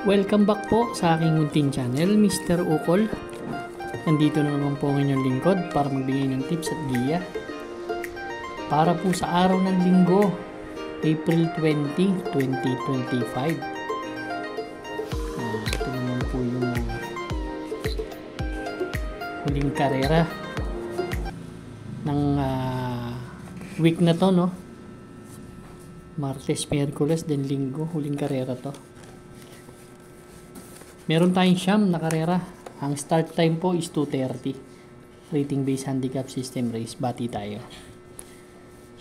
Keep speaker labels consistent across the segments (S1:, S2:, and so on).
S1: Welcome back po sa aking munting channel, Mr. Ukol. Nandito na naman po ang inyong lingkod para magbigay ng tips at giya. Para po sa araw ng linggo, April 20, 2025. Ito naman po yung huling karera ng week na to, no? Martes, Miyerkules, then Linggo, huling karera to. Meron tayong siyam na karera. Ang start time po is 2:30. Rating based handicap system race. Bati tayo.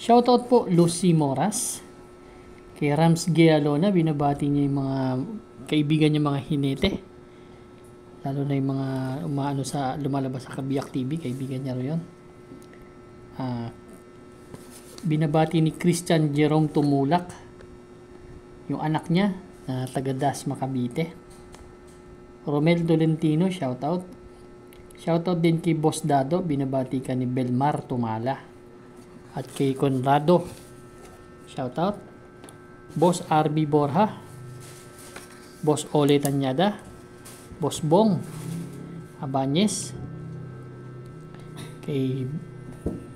S1: Shoutout po Lucy Moras. Kay Rams Gialona, binabati niya yung mga kaibigan niya, mga hinete. Lalo na yung mga umaano sa lumalabas sa Kabiyak TV, kaibigan niya rin yun. Binabati ni Christian Jerome Tumulak, yung anak niya na taga Dasma, Cavite. Romel Dolentino, shoutout. Shoutout din kay Boss Dado, binabati ka ni Belmar Tumala. At kay Conrado, shoutout. Boss RB Borja, Boss Ole Tanyada, Boss Bong Abanes, kay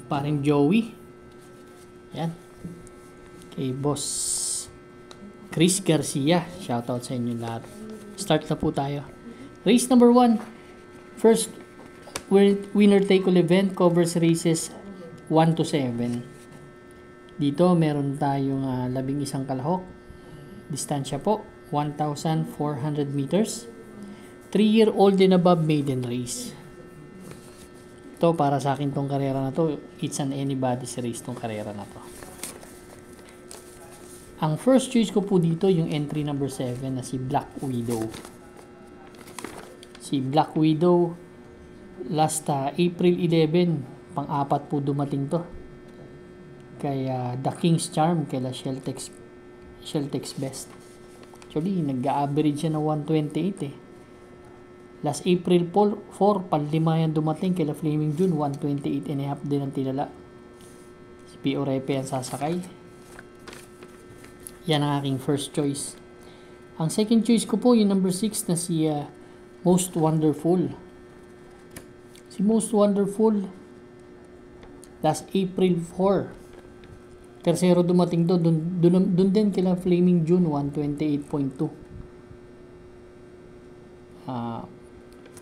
S1: paring Joey, yan, kay Boss Chris Garcia, shoutout sa inyo lahat. Start na po tayo. Race number 1. First winner take all event covers races 1 to 7. Dito meron tayong 11 kalahok. Distansya po 1,400 meters. 3-year-old and above maiden race. Ito para sa akin tong karera na to. It's an anybody's race tong karera na to. Ang first choice ko po dito yung entry number 7 na si Black Widow. Si Black Widow last April 11, pang-apat po dumating to. Kaya The King's Charm kay Sheltex Best. Actually, nag-average siya na 128 eh. Last April 4, panlima yan dumating kay Flaming June, 128 and a half din ang tinala. Si P.O. Repe ang sasakay. Yan ang aking first choice. Ang second choice ko po yung number 6 na si Most Wonderful. Si Most Wonderful last April 4. Tersero dumating do. Dun din kila Flaming June 128.2.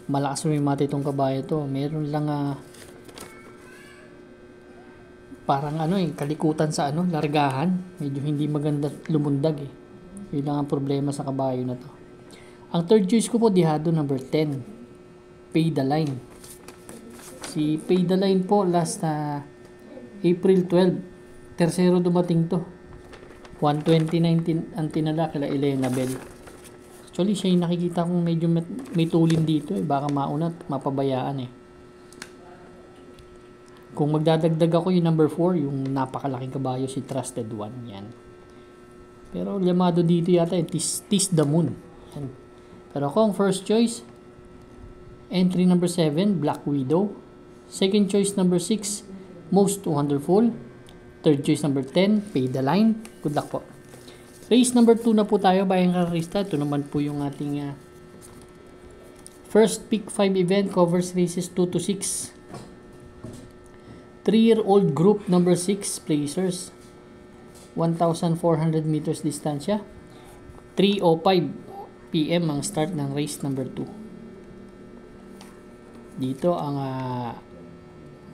S1: Malakas may mati itong kabayo to. Meron lang parang kalikutan sa largahan. Medyo hindi maganda lumundag eh. Yun lang ang problema sa kabayo na to. Ang third choice ko po dihado number 10. Pay the Line. Si Pay the Line po last April 12. Tersero dumating to. 129 ang tinala kila Elena Bell. Actually siya yung nakikita kong medyo may tulin dito eh. Baka mauna at mapabayaan eh. Kung magdadagdag ako yung number 4, yung napakalaking kabayo, si Trusted One, yan. Pero llamado dito yata yung Tis the Moon. Yan. Pero ako ang first choice, entry number 7, Black Widow. Second choice number 6, Most Wonderful. Third choice number 10, Pay the Line. Good luck po. Race number 2 na po tayo, bayang karista. Ito naman po yung ating first pick 5 event, covers races 2 to 6. 3-year-old group number 6 placers. 1,400 meters distansya. 3:05 PM ang start ng race number 2. Dito ang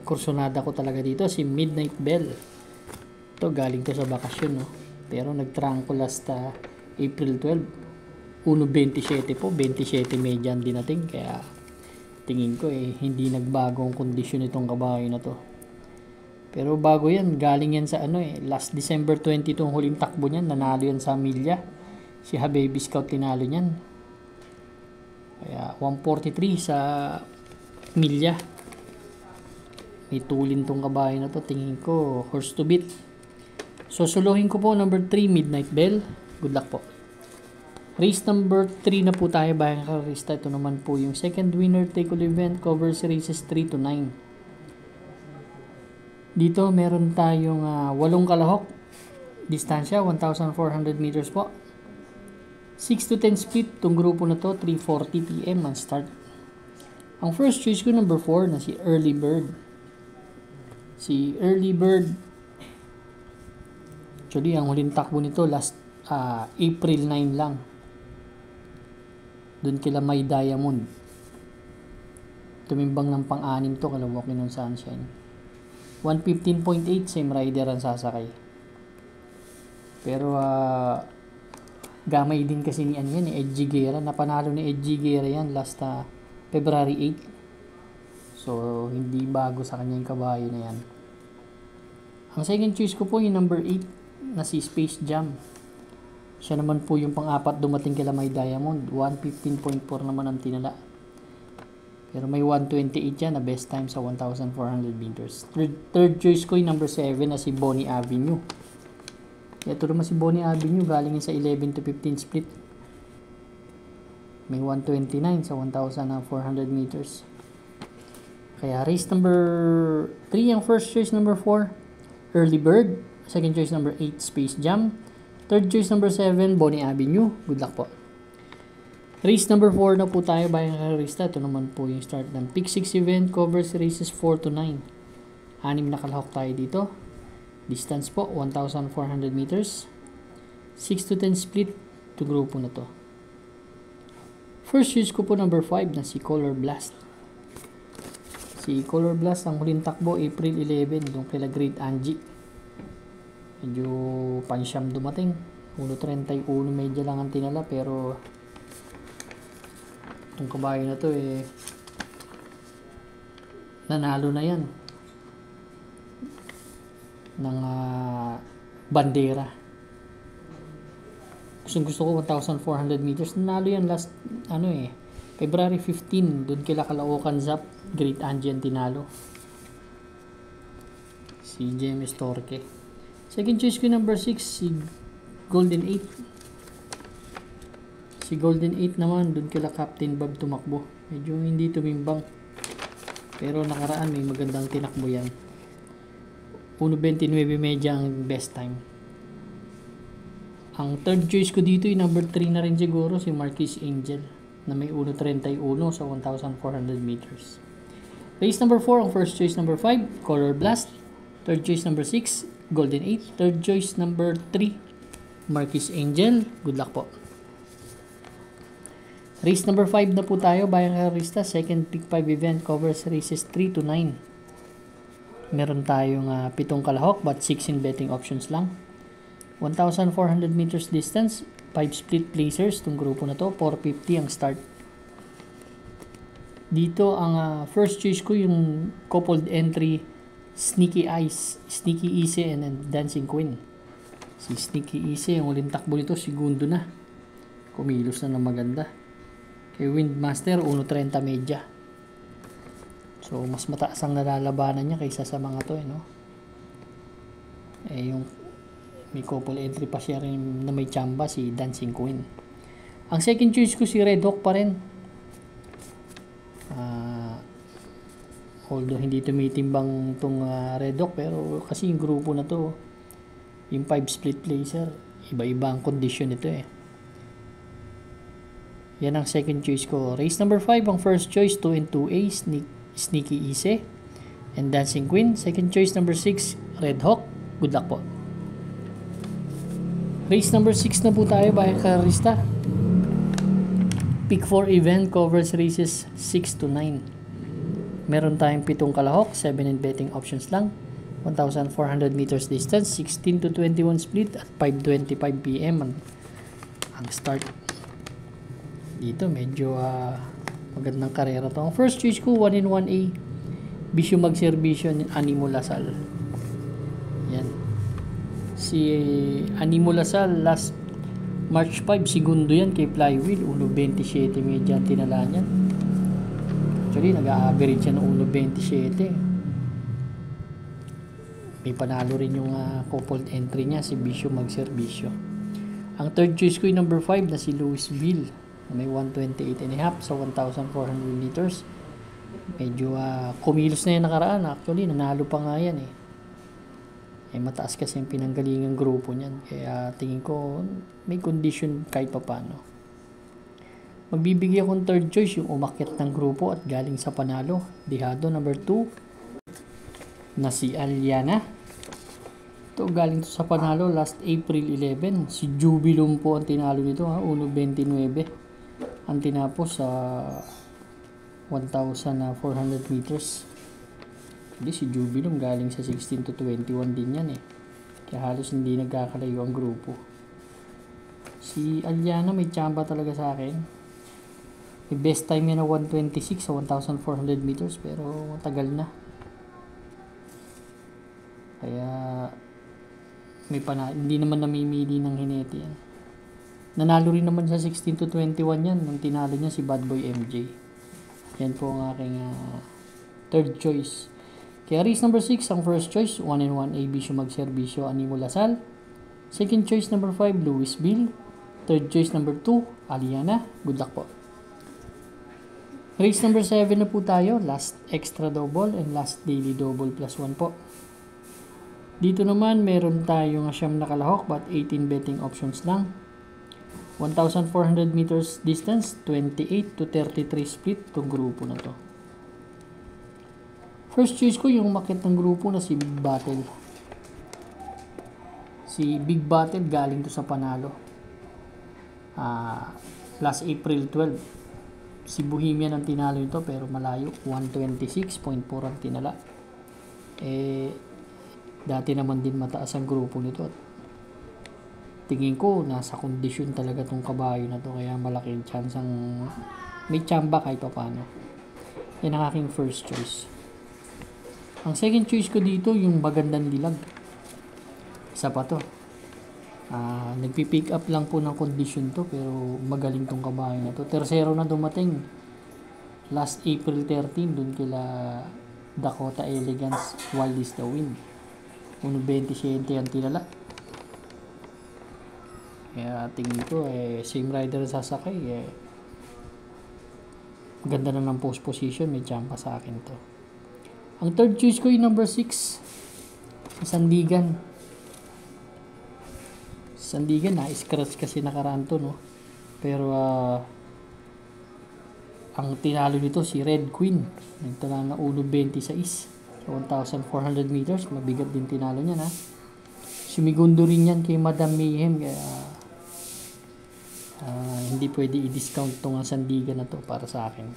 S1: kursonada ko talaga dito, si Midnight Bell. Ito galing to sa bakasyon, no? Pero nagtrangko last April 12. 1.27 po, 27 median din natin. Kaya tingin ko hindi nagbago ang kondisyon itong kabayo na to. Pero bago yan, galing yan sa last December 22 ang huling takbo niyan, nanalo yan sa Milya. Si Hababy Scout tinalo niyan. Kaya 143 sa Milya. May tulin tong kabayo na to, tingin ko horse to beat. So suluhin ko po number 3, Midnight Bell. Good luck po. Race number 3 na po tayo, bayang karista. Ito naman po yung second winner take all event, covers races 3 to 9. Dito meron tayong 8 kalahok. Distansya 1,400 meters po. 6 to 10 split, itong grupo na to, 3:40 PM ang start. Ang first choice ko, number 4, na si Early Bird. Si Early Bird, actually, ang huling takbo nito, last April 9 lang. Doon kila May Diamond. Tumimbang ng pang-anim to, kala Walking on Sunshine. 115.8, same rider ang sasakay. Pero, gamay din kasi ni Edgy Guerra. Napanalo ni Edgy Guerra yan last February 8. So, hindi bago sa kanya yung kabayo na yan. Ang second choice ko po yung number 8 na si Space Jam. Siya naman po yung pang-apat dumating kila May Diamond. 115.4 naman ang tinala. Pero may 128 yan na best time sa 1,400 meters. Third choice ko yung number 7 na si Bonnie Avenue. Ito naman si Bonnie Avenue, galing sa 11 to 15 split. May 129 sa 1,400 meters. Kaya race number 3 ang first choice, number 4, Early Bird. Second choice, number 8, Space Jam. Third choice, number 7, Bonnie Avenue. Good luck po. Race number 4 na po tayo, bayang karista. Ito naman po yung start ng Pick 6 event. Covers races 4 to 9. 6 na kalahok tayo dito. Distance po, 1,400 meters. 6 to 10 split. Ito grupo na to. First choice ko po number 5 na si Color Blast. Si Color Blast, ang huling takbo, April 11. Doon kila Great Angie. Medyo pansyam dumating. 1.31 medyo lang ang tinala, pero itong kabayo na to nanalo na yan ng bandera. Gusto ko 1,400 meters. Nanalo yan last February 15. Doon kila Caloocan Zap, Great Angie ang tinalo. Si James Torque. Second choice ko number 6, si Golden 8. Si Golden 8 naman, doon kila Captain Bob tumakbo. Medyo hindi tumimbang. Pero nakaraan may magandang tinakbo yan. 1.29 medya ang best time. Ang third choice ko dito yung number 3 na rin siguro, si Marquis Angel, na may 1.31 sa 1,400 meters. Race number 4, ang first choice number 5, Color Blast. Third choice number 6, Golden 8. Third choice number 3, Marquis Angel. Good luck po. Race number 5 na po tayo, bayang karista. Second Pick 5 event, covers races 3 to 9. Meron tayong 7 kalahok but 6 in betting options lang. 1,400 meters distance, 5 split placers. Itong grupo na to, 450 ang start. Dito ang first choice ko yung coupled entry, Sneaky Eyes, Sneaky Easy and Dancing Queen. Si Sneaky Easy, ang uling takbo nito, segundo na. Kumilos na ng maganda. Kay Windmaster, 1.30 medya. So, mas mataas ang nalalabanan niya kaysa sa mga to, no? Yung may couple entry pa siya rin na may chamba, si Dancing Queen. Ang second choice ko si Red Hawk pa rin. Although hindi tumitimbang itong Red Hawk, pero kasi yung grupo na to, yung 5 split placer, iba-iba ang condition nito Yan ang second choice ko. Race number 5, ang first choice, 2 and 2A, Sneaky Easy and Dancing Queen. Second choice number 6, Red Hawk. Good luck po. Race number 6 na po tayo, bayang karista. Pick 4 event, covers races 6 to 9. Meron tayong 7 kalahok, 7 in betting options lang. 1,400 meters distance, 16 to 21 split at 5:25 PM ang start. Dito medyo magandang karera to. Ang first choice ko, 1 in 1A, Bisyo Magserbisyo, Animo Lasal. Yan. Si Animo Lasal last March 5, segundo yan kay Flywheel, 1.27 medya ang tinala niyan. Actually, nag-a-average siya ng 1.27. May panalo rin yung coupled entry niya, si Bisyo Magserbisyo. Ang third choice ko yung number 5 na si Louisville. May 128.5 sa 1,400 meters. Medyo kumilos na yan nakaraan. Actually, nanalo pa nga yan Mataas kasi yung pinanggalingang grupo niyan. Kaya tingin ko may condition kahit papano. Magbibigay akong third choice, yung umakyat ng grupo at galing sa panalo. Dehado number 2 na si Aliana. Ito galing to sa panalo last April 11. Si Jubilum po ang tinalo nito, 1.29 ang tinapos sa 1,400 meters. Hindi, si Jubilum galing sa 16 to 21 din yan eh. Kaya halos hindi nagkakalayo ang grupo. Si Aliana may tsamba talaga sa akin. May best time niya na 1:26 sa 1,400 meters pero matagal na. Kaya hindi naman namimili ng hinete yan. Nanalo rin naman sa 16 to 21 yan nung tinalo niya si Bad Boy MJ. Yan po ang aking third choice. Kaya race number 6 ang first choice, 1-1 ABC Magserbisyo Animo Lasal. Second choice number 5 Louisville. Third choice number 2 Aliana. Good luck po. Race number 7 na po tayo, last extra double and last daily double plus 1 po. Dito naman meron tayong siyam na kalahok but 18 betting options lang. 1,400 meters distance, 28 to 33 split itong grupo na to. First choice ko yung umakyat ng grupo na si Big Battle. Si Big Battle galing to sa panalo. Last April 12. Si Bohemian ang tinalo nito pero malayo, 126.4 ang tinala. Dati naman din mataas ang grupo nito. Tingin ko nasa kondisyon talaga tong kabayo na to kaya malaking chance ang may tsamba kahit pa paano. Yan ang aking first choice. Ang second choice ko dito yung Magandang Dilag. Isa pa to. Nagpipick up lang po ng condition to pero magaling tong kabayo na to. Tercero na dumating last April 13 dun kila Dakota Elegance Wild is the Wind. 1.27 ang tinala. Kaya tingin ko same rider sasakay ganda na ng post position, may champa sa akin to. Ang third choice ko yung number 6 Sandigan. Sandigan na scratch kasi nakaraan to, no? Pero ang tinalo nito si Red Queen. Nagtala na 1.26 sa 1,400 meters. Mabigat din tinalo niya, na. Sumigundo rin yan kay Madam Mayhem. Kaya hindi pwede i-discount tong Sandigan na to para sa akin.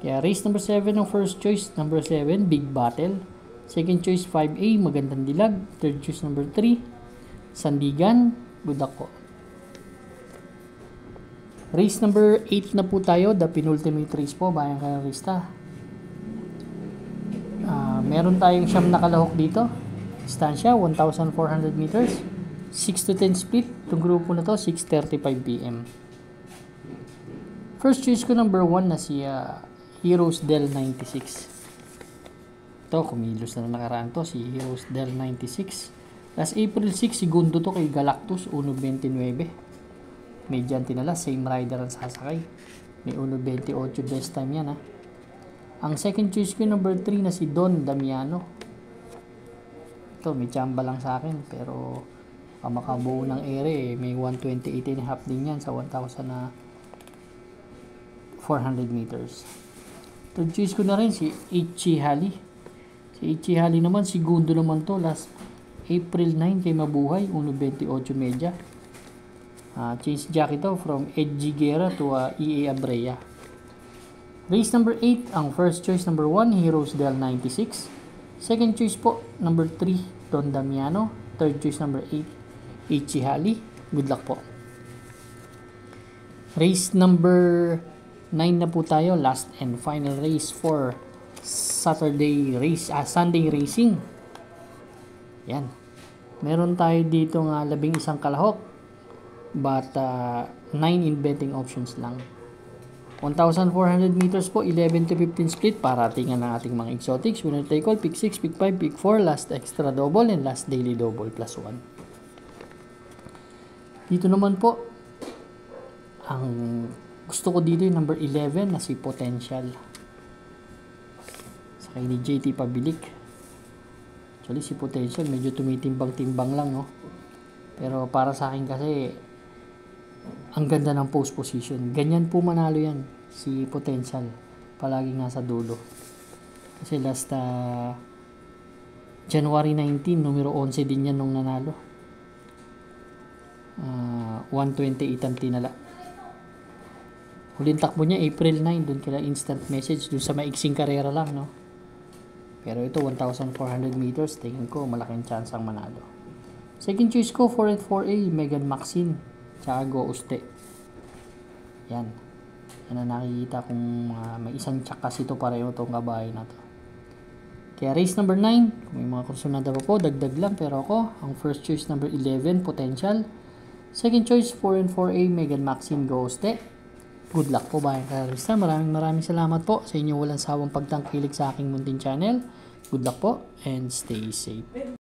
S1: Kaya race number 7 ang first choice. Number 7, Big Battle. Second choice, 5A, Magandang Dilag. Third choice, number 3, Sandigan. Good luck po. Race number 8 na po tayo. The penultimate race po, bayang kararista. Meron tayong siyam na kalahok dito. Distansya, 1,400 meters. 6 to 10 split. Itong grupo na to, 6:35 p.m. First choice ko, number 1 na si Heroes Del 96. Kumilos na nakaraan to si Heroes Del 96. Last April 6 segundo to kay Galactus 1.29. Median tinala, same rider ang sasakay. May 1.28 best time yan, ha. Ang second choice ko number 3 na si Don Damiano. Ito may tsamba lang sa akin pero pamakabuo ng ere may 128.5 din yan sa 1,400 meters. Third choice ko na rin si Ichi Hali. Si Ichi Hali naman, segundo naman to last April 9 kay Mabuhay, 1.28 media. Change jacket to from Edgy Guerra to EA Abrea. Race number 8, ang first choice number 1, Heroes Del 96. Second choice po, number 3, Don Damiano. Third choice number 8, Ichi Hali. Good luck po. Race number 9 na po tayo, last and final race for Sunday racing. Yan. Meron tayo dito nga 11 kalahok but 9 in betting options lang. 1,400 meters po, 11 to 15 split para tingnan ng ating mga exotics. Winner take all, pick 6, pick 5, pick 4, last extra double and last daily double plus 1. Dito naman po ang gusto ko dito yung number 11 na si Potential. Kay ni JT Pabilik. Actually, si Potential medyo tumitimbang-timbang lang, no? Pero para sa akin kasi, ang ganda ng post position. Ganyan po manalo yan, si Potential. Palagi nasa dulo. Kasi last January 19, numero 11 din yan nung nanalo. 128 ang tinala. Huling takbo niya, April 9, dun kila instant message, dun sa maiksing karera lang, no? Pero ito, 1,400 meters, tingin ko, malaking chance ang manalo. Second choice ko, 4 and 4A, Megan Maxine, tsaka Go Uste. Yan. Yan ang nakikita kung may isang tsak kasi ito pareho itong kabahay na to. Kaya race number 9, kung may mga kursunada pa po, dagdag lang. Pero ako, ang first choice number 11, Potential. Second choice, 4 and 4A, Megan Maxine, Go Uste. Good luck po bayan karista. Maraming salamat po sa inyong walang sawang pagtangkilik sa aking munting channel. Good luck po and stay safe.